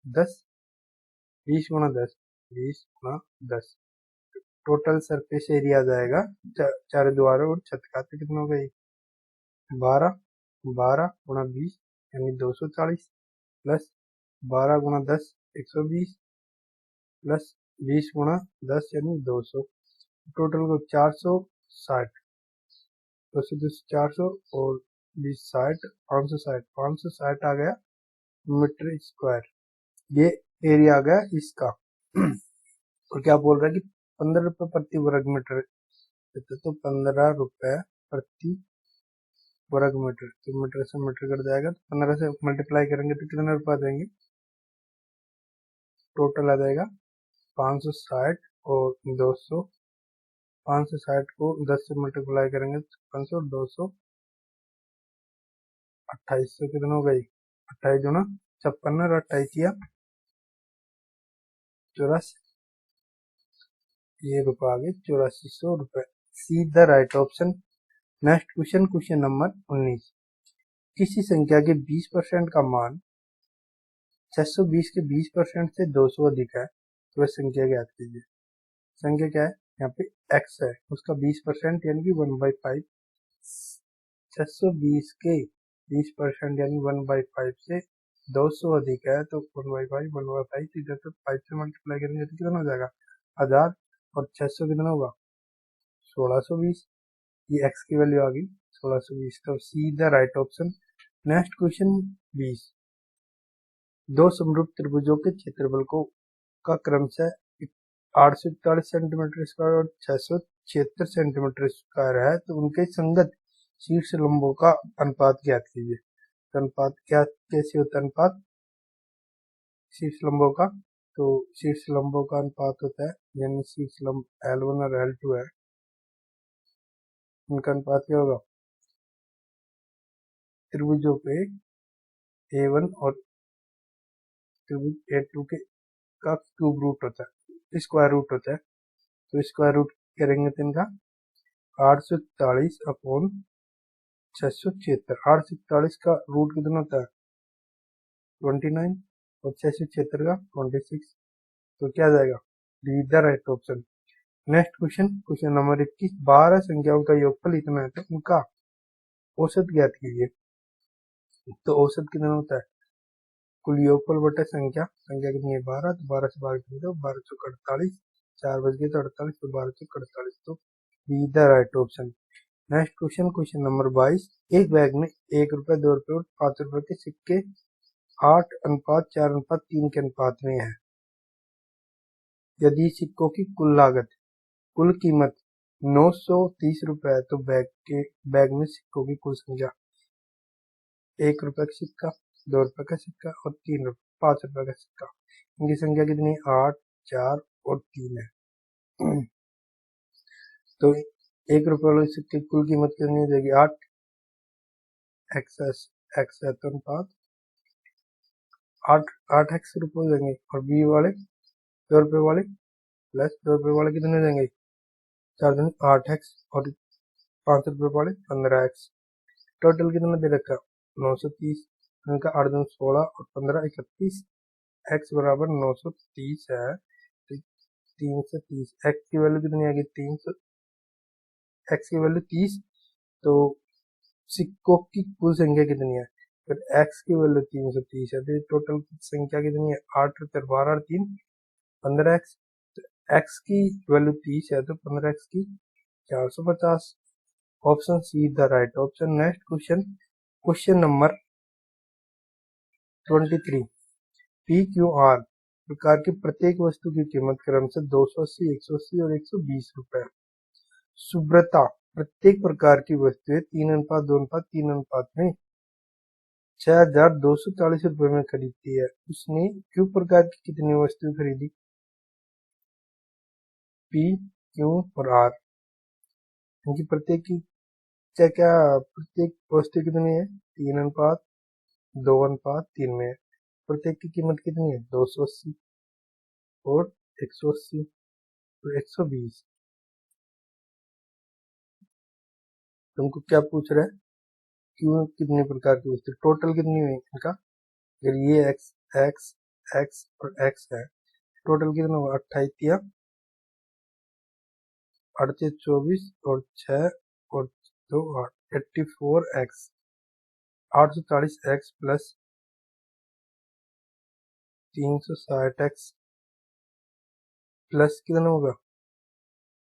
10, 20 गुणा 10, 20 गुणा 10, टोटल सरफेस एरिया आ जाएगा चार दीवारों और छत का, तो कितना होगा, 12, 12 गुणा 20 यानी 240, प्लस 12 गुणा 10 120, प्लस 20 गुणा 10 यानी 200, टोटल को 460, 200 400 और 60 560 560 आ गया मीटर स्क्वायर, ये एरिया आ गया इसका। और क्या बोल रहा है कि 15 रुपए प्रति वर्ग मीटर, तो 15 रुपए प्रति वर्ग मीटर, तो मीटर से मीटर कट जाएगा, तो 15 से मल्टीप्लाई करेंगे तो कितने रुपए आ जाएंगे, टोटल आ जाएगा 560 और 200, 560 को 10 से मल्टीप्लाई करेंगे तो 500, 200, 2800 कितना हो गई, 28 दूना 56 और 28 किया 84, ये रुपए आ गए 8400 रुपए। See the right option. Next question, question number 19। किसी संख्या के 20% का मान 620 के 20% से 200 अधिक है, तो वह संख्या ज्ञात कीजिए। संख्या क्या है, यहाँ पे x है, उसका 20% यानी कि 1/5, 620 के 20% यानी 1/5 से 200 अधिक है, तो 1/5 1/5, इधर तो 5 से मल्टीप्लाई करेंगे तो कितना हो जाएगा 1000, और 600 कितना होगा 1620, ये x की वैल्यू आ गई 1620, तो see the right option. Next question 20। दो समरूप त्रिभुजों के क्षेत्रफल को का क्रमशः 841 सेंटीमीटर स्क्वायर और 676 सेंटीमीटर स्क्वायर है, तो उनके संगत शीर्ष लंबों का अनुपात ज्ञात कीजिए। तो अनुपात क्या, कैसे होता है अनुपात शीर्ष लंबों का, तो शीर्ष लंबों का अनुपात होता है, यानी शीर्ष लंब L1 और L2 है, उनका अनुपात क्या होगा, त्रिभुजों पे A1 और त्रिभुज A2 के का क्यूब रूट होता है, स्क्वायर रूट होता है, तो स्क्वायर रूट करेंगे तो इनका 841 अपॉन 676, 841 का रूट कितना होता है 29 और 676 का 26, तो क्या आ जाएगा D the right option. Next question, question number 21। 12 संख्याओं का योगफल इतना है, तो उनका औसत ज्ञात कीजिए। तो औसत कितना होता है, कुल योगफल बटे संख्या, संख्या कितनी है 12, तो 12 से 12 कितनी, तो 12 चौक 48, 4 बज गए तो 48, तो 12 चौक 48, तो be the right option. Next question, question number 22। एक बैग में 1 रुपए 2 रुपए और 5 रुपए के सिक्के 8:4:3 के अनुपात में है। यदि सिक्कों की कुल कीमत 930 रुपए है, तो बैग में सिक्कों की कुल संख्या 1 रुपए का सिक्का, 2 रुपए का सिक्का और 5 रुपए का सिक्का, इनकी संख्या कितनी 8, 4 और 3 है। तो 1 रुपए वाले सिक्के की कुल कीमत कितनी हो जाएगी 8, एक्स है तो अनुपात 8x रुपए हो जाएंगे, और बी वाले 2 रुपए वाले प्लस 2 रुपए वाले कितने हो जाएंगे 4 दिन 8x, और 5 रुपए वाले 15x, टोटल कितना दे रखा 930, इनका 8 दिन 16 और 15 31, x बराबर 930 है, तो 330, x की वैल्यू कितनी आएगी 300, x की वैल्यू 30, तो सिक्कों की कुल संख्या कितनी है, फिर x की वैल्यू 330 है, तो टोटल संख्या कितनी है 8 और 12 और 3 15x, तो x की वैल्यू 30 है, तो 15x की 450, option see the right option. Next question, question number 23। P Q R प्रकार की प्रत्येक वस्तु की कीमत क्रमशः 280, 180 और 120 रुपए। सुब्रता प्रत्येक प्रकार की वस्तुएं 3:2:3 में 6240 रुपए में खरीदती है, उसने क्यू प्रकार की कितनी वस्तुएं खरीदी, पी क्यू और आर, इनकी प्रत्येक की क्या क्या प्रत्येक वस्तु कितनी है 3:2:3 में, प्रत्येक की कीमत कितनी है 280 और 180 और 120। तुमको क्या पूछ रहा है, क्यों कितने प्रकार की वस्तु, टोटल कितनी है इनका, अगर ये एक्स एक्स एक्स और एक्स है, टोटल कितना होगा 28 या 38 24 और 6 और 2 8, 84x, 840x plus 360x plus कितना होगा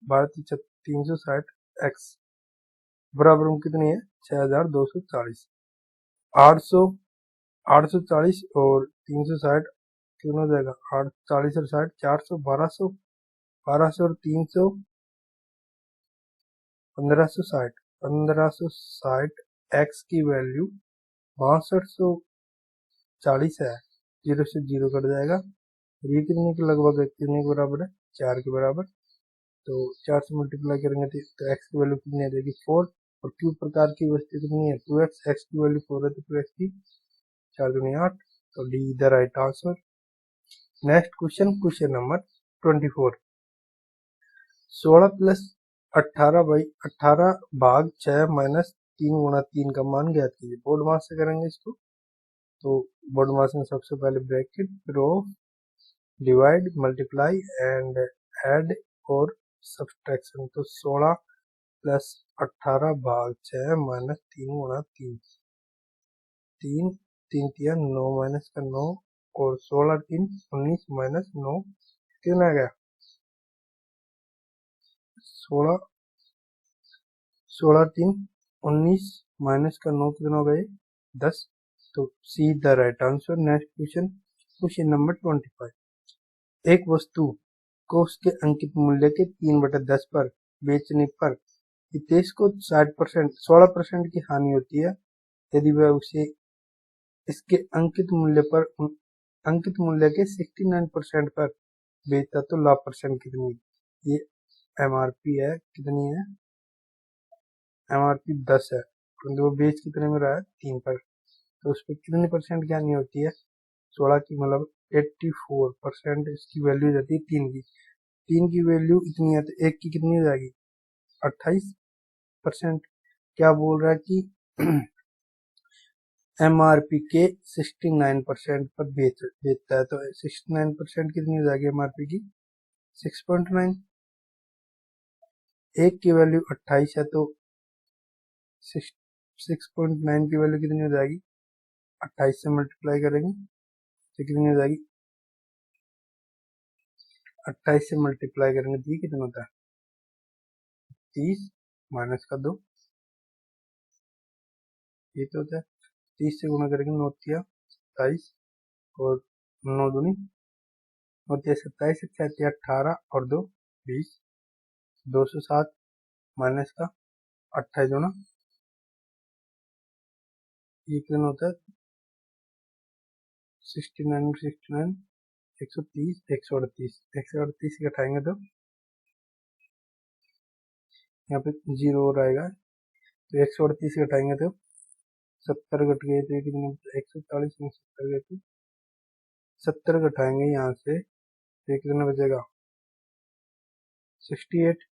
360x बराबर में कितनी है 6240। 800 840 और 360 कितना हो जाएगा 840 और 60 400 1200 1200 और 300 1560 1560 एक्स की वैल्यू 6240 है। 0 से 0 कट जाएगा। ये कितने के लगभग है कितने के बराबर है 4 के बराबर। तो 4 से मल्टीप्लाई करेंगे तो एक्स की वैल्यू कितनी आ जाएगी 4 और क्यूब प्रकार की वस्तु कितनी है 2x एक्स की वैल्यू 4 है तो 2x की 4 दूनी 8 तो D the right answer. Next question question number 24 16 plus 18 भाग 6 माइनस 3 गुणा 3 का मान ज्ञात कीजिए। बोर्ड मास से करेंगे इसको। तो बोर्ड मास में सबसे पहले ब्रैकेट रो डिवाइड मल्टीप्लाई एंड ऐड और सब्सट्रैक्शन। तो 16 प्लस 18 भाग 6 माइनस 3 गुणा 3 3 3 तिया 9 माइनस का 9 और 16 3 19 माइनस 9 कितना आ गया 16 3 19 माइनस का 9 कितना हो गए 10। तो see the right answer. Next question question number 25 एक वस्तु को उसके अंकित मूल्य के 3/10 पर बेचने पर हितेश को 60% 16% की हानि होती है यदि वह उसे इसके अंकित मूल्य के 69% पर बेचता तो लाभ परसेंट कितनी। ये एमआरपी है कितनी है एमआरपी 10 है परंतु वो बेच कितने में रहा है 3 पर। तो उस पर कितने परसेंट की हानि होती है 16 की मतलब 84% इसकी वैल्यू जाती है 3 की वैल्यू इतनी है तो 1 की कितनी हो जाएगी 28%। क्या बोल रहा है कि एमआरपी के 69% पर बेचता है तो 69% कितनी हो जाएगी एमआरपी की 6.9। 1 की वैल्यू 28 है तो 6.9 की वैल्यू कितनी हो जाएगी 28 से मल्टीप्लाई करेंगे तो कितनी हो जाएगी 28 से मल्टीप्लाई करेंगे तो ये कितना होता है 30 माइनस का 2 ये तो होता है 30 से गुणा करेंगे 9 तिया 27 और 9 दूनी 9 तिया 27 तिया 18 और 2 20 207 माइनस का 28 दूना ये कितना होता है 69 69 130 138 138 घटाएंगे तो यहाँ पे 0 और आएगा तो 138 घटाएंगे तो 70 घट गए तो ये कितने 140 में 70 गए तो 70 घटाएंगे यहाँ से तो ये कितना बचेगा 68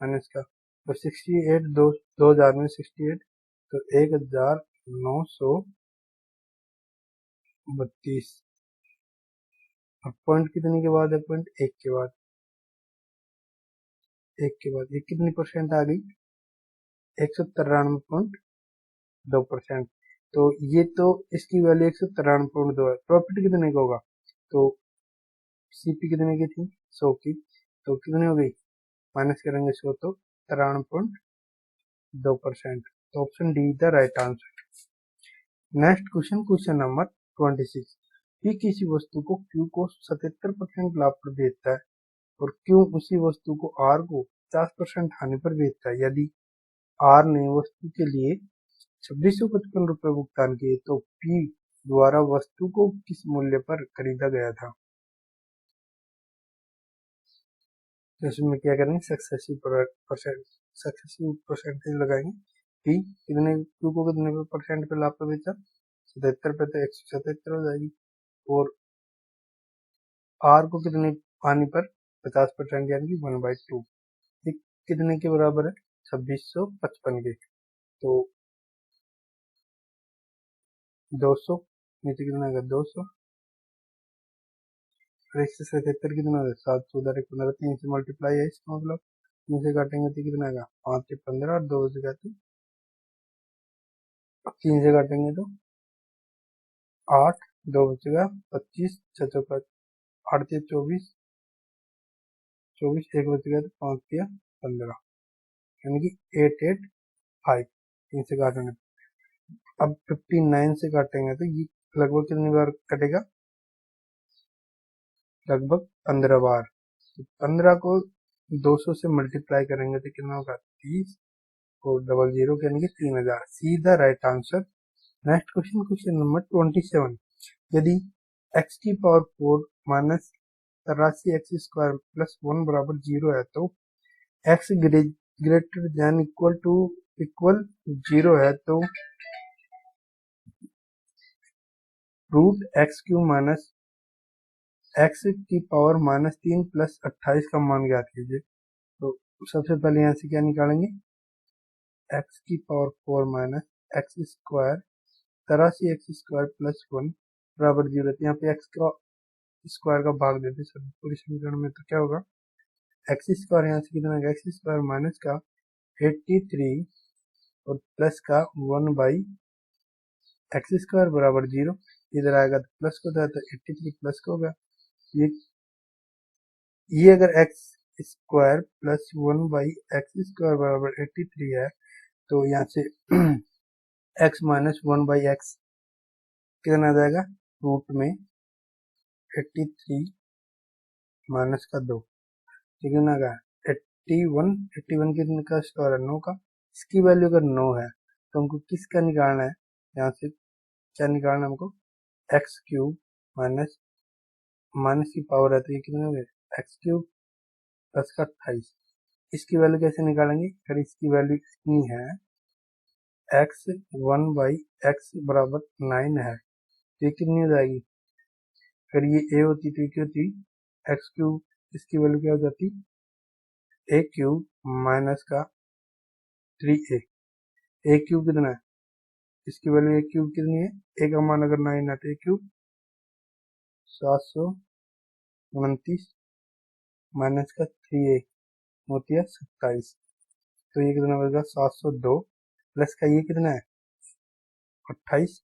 माइनस का तो 68 2000 में 68 तो 1932 और पॉइंट कितने के बाद है पॉइंट 1 के बाद ये कितनी परसेंट आ गई 193.2%। तो ये तो इसकी वैल्यू 193.2 है। प्रॉफिट कितने का होगा तो सीपी कितने की थी 100 की तो कितनी हो गई माइनस करेंगे 100 तो 93.2%। तो option D the right answer. Next question question number 26 P किसी वस्तु को क्यू को 77% लाभ पर बेचता है और क्यू उसी वस्तु को आर को 50% हानि पर बेचता है। यदि आर ने वस्तु के लिए 2655 रुपए भुगतान किए तो पी द्वारा वस्तु को किस मूल्य पर खरीदा गया था। तो इसमें क्या करेंगे सक्सेसिव परसेंटेज लगाएंगे। पी कितने क्यू को कितने परसेंट पे लाभ पर बेचा 77 पे तो 177 हो जाएगी और आर को कितने हानि पर 50% यानी कि 1/2 कितने के बराबर है 2655 के। तो 200 नीचे कितना आएगा 200 और 177 कितना है 700 उधर 15 3 से मल्टीप्लाई है इसका मतलब 3 से काटेंगे तो कितना आएगा 5 से 15 और 2 से काटे 3 से काटेंगे तो 8 2 बचेगा 25 6 चौका 8 से 24 24 1 बचेगा तो 5 से 15 यानी कि 88 5, 3 से काटेंगे। अब 59 से काटेंगे तो ये लगभग कितनी बार कटेगा, लगभग 15 बार। तो 15 को 200 से मल्टीप्लाई करेंगे तो कितना होगा, 30 और 00 यानी कि 3000। See the right answer. Next question, question number 27। यदि x की power 4 minus 83 x square plus 1 बराबर 0 है तो x ग्रेटर देन इक्वल 0 है तो root x q minus x की पावर माइनस 3 प्लस 28 का मान ज्ञात कीजिए। तो सबसे पहले यहाँ से क्या निकालेंगे, एक्स की power 4 minus x square 83 x square plus 1 बराबर 0। तो यहाँ पे एक्स का स्क्वायर का भाग देते सर पूरी समीकरण में, तो क्या होगा, एक्स स्क्वायर यहाँ से कितना, एक्स स्क्वायर माइनस का 83 और प्लस का 1 बाई एक्स स्क्वायर बराबर 0। इधर आएगा तो प्लस को था तो 83 प्लस का होगा। ये अगर x square plus 1 by x square बराबर 83 है तो यहाँ से x माइनस 1 बाई एक्स कितना आ जाएगा, रूट में 83 माइनस का 2 कितना का 81 कितने का स्क्वायर है, 9 का। इसकी वैल्यू अगर 9 है तो हमको किसका निकालना है, यहाँ से क्या निकालना है हमको, एक्स क्यूब माइनस माइनस की पावर है तो ये कितने हो गए, एक्स क्यूब प्लस का 28। इसकी वैल्यू कैसे निकालेंगे, अगर इसकी वैल्यू इतनी है एक्स 1 बाई एक्स बराबर 9 है तो ये कितनी हो जाएगी, अगर ये ए होती तो ये क्या होती, एक्स क्यूब, इसकी वैल्यू क्या हो जाती, ए क्यूब माइनस का 3a। ए क्यूब कितना है, इसकी वैल्यू ए क्यूब कितनी है, ए का मान अगर 9 है तो ए क्यूब 729 माइनस का 3a होती है 27। तो ये कितना बनेगा 702 प्लस का ये कितना है 28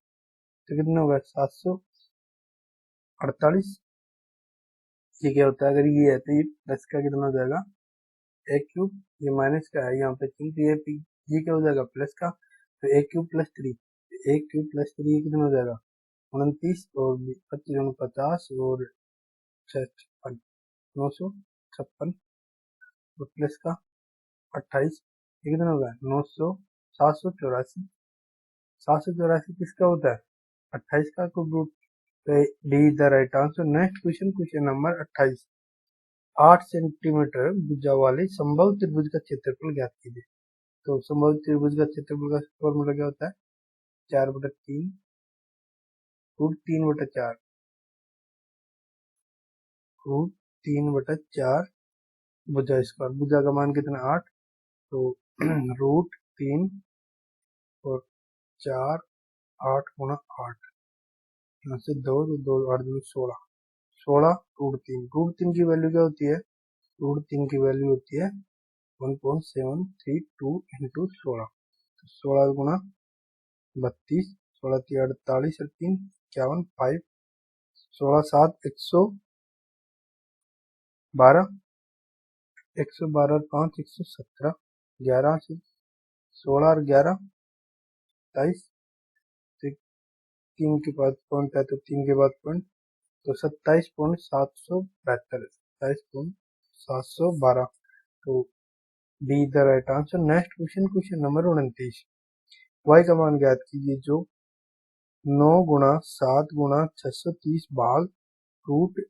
तो कितना होगा 748। ये क्या होता है, अगर ये है तो ये प्लस का कितना हो जाएगा ए क्यूब, ये माइनस का है यहाँ पे 3 तो ये क्या हो जाएगा प्लस का, तो ए क्यूब प्लस 3, ए क्यूब प्लस 3 ये कितना हो जाएगा 29 और 25 50 और 56 956 और प्लस का 28 ये कितना होगा 900 784। 784 किसका होता है 28 का को root, D the right answer. Next question, question number 28। 8 centimetre भुजा वाले संभव त्रिभुज का क्षेत्रफल ज्ञात कीजिए। तो संभव त्रिभुज का क्षेत्रफल का फॉर्मूला क्या होता है, 4/3 रूट 3/4 रूट 3/4 भुजा स्क्वायर। भुजा का मान कितना 8 तो रूट 3 और 4 8 गुणा 8 यहाँ से 2 तो 2 8 2 16 रूट 3 की वैल्यू क्या होती है, रूट 3 की वैल्यू होती है 1.732 इंटू 16। तो 16 गुणा 32, 16 3 48 और 3 51 5, 16 7 112, 112 और 5 117, 11 से 16 और 11 27, 3 के बाद पॉइंट है तो 3 के बाद पॉइंट तो 27.772, 27.712। तो D the right answer. Next question, question number 29। y का मान ज्ञात कीजिए जो 9 गुणा 7 गुणा 630 भाग रूट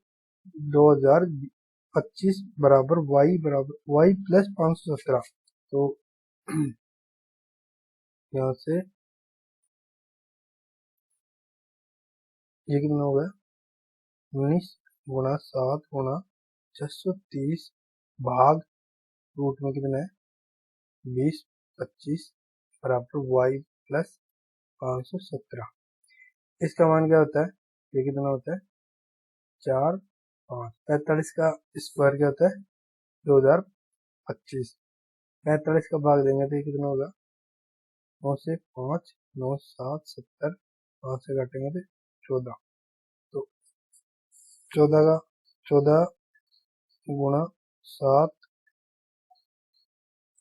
2025 बराबर y प्लस 517। तो यहाँ से ये कितना हो गया 19 गुणा 7 गुणा 630 भाग रूट में कितना है 20 25 बराबर y प्लस 517। इसका मान क्या होता है, ये कितना होता है 4 5, 45 का स्क्वायर क्या होता है 2025, 45 का भाग देंगे तो ये कितना होगा 9 से 5 9 7 70, 5 से काटेंगे तो 14। तो 14 गुणा 7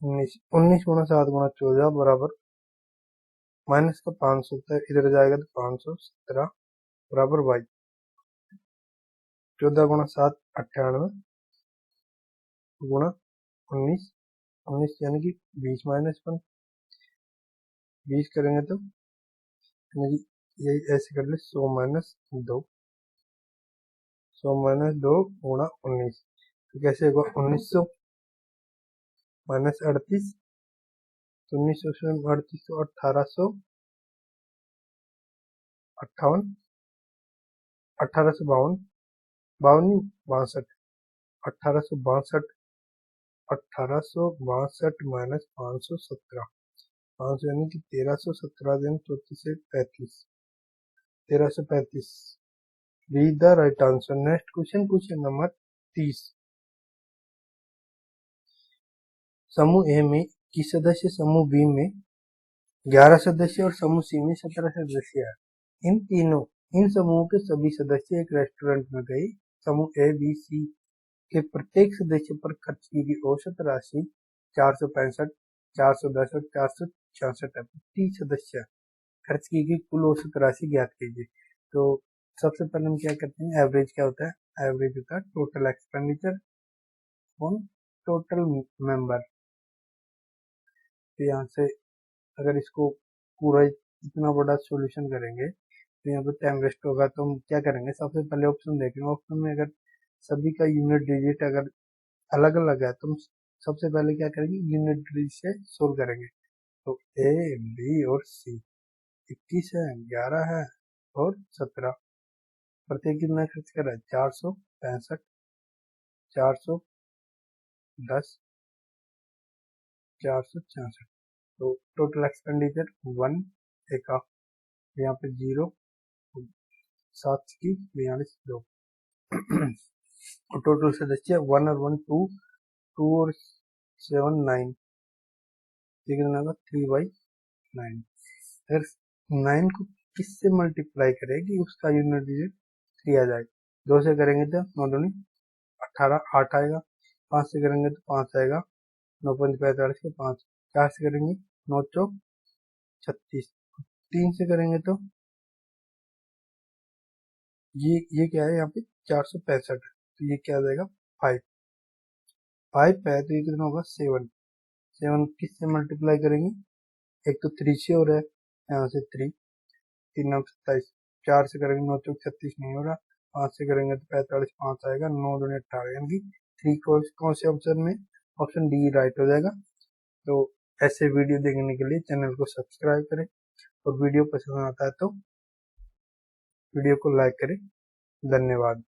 19 गुणा 7 गुणा 14 बराबर माइनस का 570 इधर जाएगा तो 517 बराबर y। 14 गुणा 7 98 गुणा 19 19 यानी कि 20 माइनस 1 20 करेंगे तो यानी यही ऐसे कर ले 100 माइनस 2 100 माइनस 2 गुणा 19 तो कैसे होगा 1900 माइनस 38 तो 1900 से 38 तो 1858 1852 62 1862 1862 माइनस 517 500 यानी कि 1317 दिन 34 से 35 1335 be the right answer. Next question question number 30 समूह ए में की सदस्य समूह बी में 11 सदस्य और समूह सी में 17 सदस्य है। इन समूहों के सभी सदस्य एक रेस्टोरेंट में गए। समूह ए बी सी के प्रत्येक सदस्य पर खर्च की गई औसत राशि 465 410 और 466 है। 30 सदस्य खर्च की गई कुल औसत राशि ज्ञात कीजिए। तो सबसे पहले हम क्या करते हैं, एवरेज क्या होता है, एवरेज होता है total expenditure on total member. तो यहाँ से अगर इसको पूरा इतना बड़ा सॉल्यूशन करेंगे तो यहाँ पे टाइम वेस्ट होगा। तो हम क्या करेंगे, सबसे पहले ऑप्शन देखेंगे। ऑप्शन में अगर सभी का यूनिट डिजिट अगर अलग अलग है तो हम सबसे पहले क्या करेंगे, यूनिट डिजिट से सोल्व करेंगे। तो ए बी और सी 21 है, 11 है और 17। प्रत्येक कितना खर्च कर रहा है, 465 410 466। तो टोटल एक्सपेंडिचर 1 एक यहाँ पे 0 7 की 42 2 और टोटल सदस्य 1 और 1 2 2 और 7 9 कितना होगा 3/9। अगर 9 को किससे मल्टीप्लाई करेगी उसका यूनिट डिजिट 3 आ जाएगा। 2 से करेंगे तो 9 दूनी 18 8 आएगा। 5 से करेंगे तो 5 आएगा। 9 5 45 के 5। 4 से करेंगे 9 चौक 36। 3 से करेंगे तो ये क्या है, यहाँ पे 465 है तो ये क्या आ जाएगा 5 5 है तो ये कितना होगा 7 7 किससे मल्टीप्लाई करेंगे, एक तो 3 से हो रहा है यहाँ से 3 3 9 27। 4 से करेंगे 9 चौक 36 नहीं हो रहा। 5 से करेंगे तो 45 5 आएगा। 9 दूनी 18 यानी कि 3 कौन से ऑप्शन में, ऑप्शन डी राइट हो जाएगा। तो ऐसे वीडियो देखने के लिए चैनल को सब्सक्राइब करें और वीडियो पसंद आता है तो वीडियो को लाइक करें। धन्यवाद।